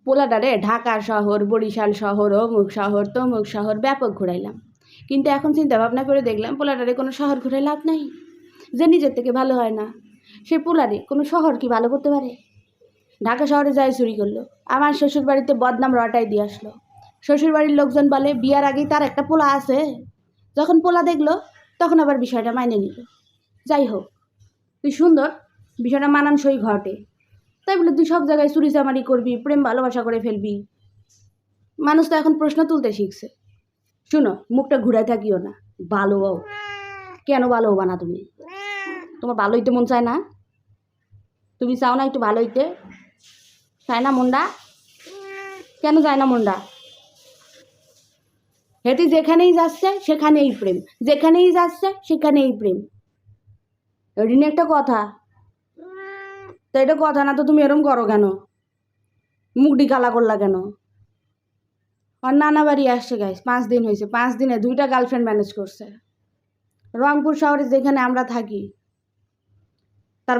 পোলাটারে ঢাকা শহর, বরিশাল শহর, অমুক শহর, তমুক শহর ব্যাপক ঘুরাইলাম। কিন্তু এখন চিন্তা ভাবনা করে দেখলাম পোলাটারে কোনো শহর ঘুরে লাভ নাই। যে নিজের থেকে ভালো হয় না, সে পোলারে কোনো শহর কি ভালো করতে পারে? ঢাকা শহরে যাই চুরি করলো, আমার শ্বশুরবাড়িতে বদনাম রটাই দিয়ে আসলো। শ্বশুরবাড়ির লোকজন বলে বিয়ার আগেই তার একটা পোলা আছে। যখন পোলা দেখলো তখন আবার বিষয়টা মাইনে নিল। যাই হোক, তুই সুন্দর, বিষয়টা মানানসই ঘটে, তাই বলে তুই সব জায়গায় চুরি চামারি করবি, প্রেম ভালোবাসা করে ফেলবি? মানুষ তো এখন প্রশ্ন তুলতে শিখছে। শুনো, মুখটা ঘুরাই থাকিও না। ভালো হও। কেন ভালো হবা না তুমি? তোমার ভালো হইতে মন চায় না? তুমি চাও না একটু ভালো হইতে? চায় না মনটা? কেন যায় না মনটা? হেঁটে যেখানেই যাচ্ছে সেখানেই প্রেম, যেখানেই যাচ্ছে সেখানেই প্রেম। এটি একটা কথা? তো এটা কথা না তো তুমি এরম করো কেন? মুখটি কালা করলা কেন? আর নানা বাড়ি আসছে গাইস, 5 দিন হয়েছে, 5 দিনে 2টা গার্লফ্রেন্ড ম্যানেজ করছে। রংপুর শহরে যেখানে আমরা থাকি, তার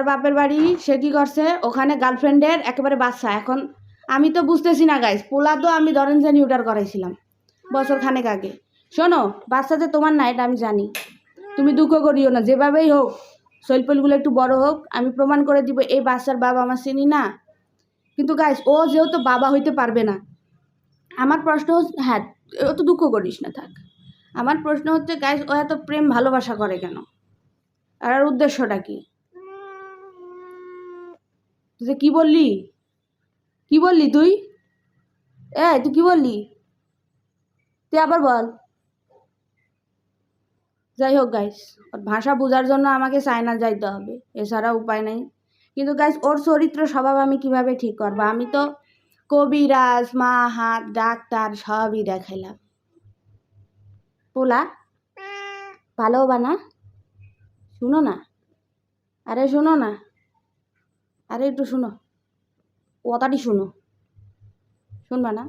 বাপের বাড়ি সে কী করছে, ওখানে গার্লফ্রেন্ডের একেবারে বাচ্চা। এখন আমি তো বুঝতেছি না গাইস, পোলা তো আমি ধরেন যে নিউটার করাইছিলাম বছর খানেক আগে। শোনো, বাচ্চা যে তোমার না এটা আমি জানি, তুমি দুঃখ করিও না। যেভাবেই হোক শৈলপলগুলো একটু বড় হোক, আমি প্রমাণ করে দিব এই বাচ্চার বাবা আমার চিনি না। কিন্তু গাইস, ও যেহেতু বাবা হইতে পারবে না, আমার প্রশ্ন হচ্ছে, হ্যাঁ ও তো দুঃখ করিস না, থাক। আমার প্রশ্ন হচ্ছে গাইস, ও এত প্রেম ভালোবাসা করে কেন? আর উদ্দেশ্যটা কি? তুই কি বললি? কি বললি তুই? তুই কি বললি? তুই আবার বল। যাই হোক গাইস, ওর ভাষা বোঝার জন্য আমাকে চায়না যাইতে হবে, এছাড়া উপায় নাই। কিন্তু গাইস, ওর চরিত্র স্বভাব আমি কিভাবে ঠিক করবো? আমি তো কবিরাজ, মা, হাত, ডাক্তার সবই দেখাইলাম। পোলা ভালো বানা, শুনো না, আরে শুনো না, আরে একটু শুনো, কথাটি শুনো, শুনবা না?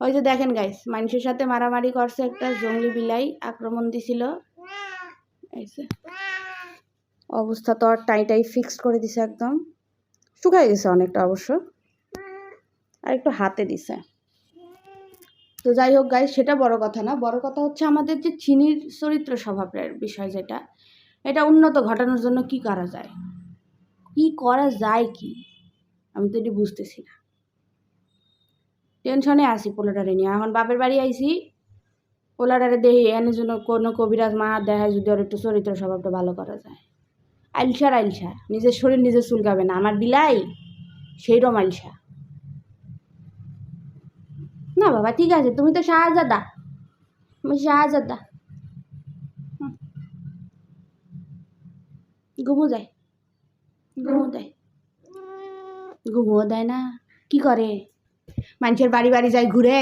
ওই যে দেখেন গাইস, মানুষের সাথে মারামারি করছে, একটা জঙ্গলি বিলাই আক্রমণ দিছিল। অবস্থা তো আর টাইটাই ফিক্সড করে দিছে, একদম শুকাই গেছে অনেকটা অবশ্য, আর একটু হাতে দিছে। তো যাই হোক গাইস, সেটা বড় কথা না, বড় কথা হচ্ছে আমাদের যে চিনির চরিত্র স্বভাবের বিষয়, যেটা এটা উন্নত ঘটানোর জন্য কি করা যায়, কি করা যায় কি আমি তো এটি বুঝতেছি না। টেনশনে আছি পোলাটারে নিয়ে। এখন বাপের বাড়ি আইছি, পোলাটারে দেখি এনে জন্য কোনো কবিরাজ মা দেখায় যদি ওর একটু চরিত্র স্বভাবটা ভালো করা যায়। আইলসার নিজের শরীর নিজে চুলকাবে না, আমার বিলাই সেইরকম আইলসা। না বাবা ঠিক আছে, তুমি তো শাহজাদা, আমি শাহজাদা। ঘুমো দেয়, ঘুমো দেয়, ঘুমো দেয় না? কি করে? মানুষের বাড়ি বাড়ি যায় ঘুরে,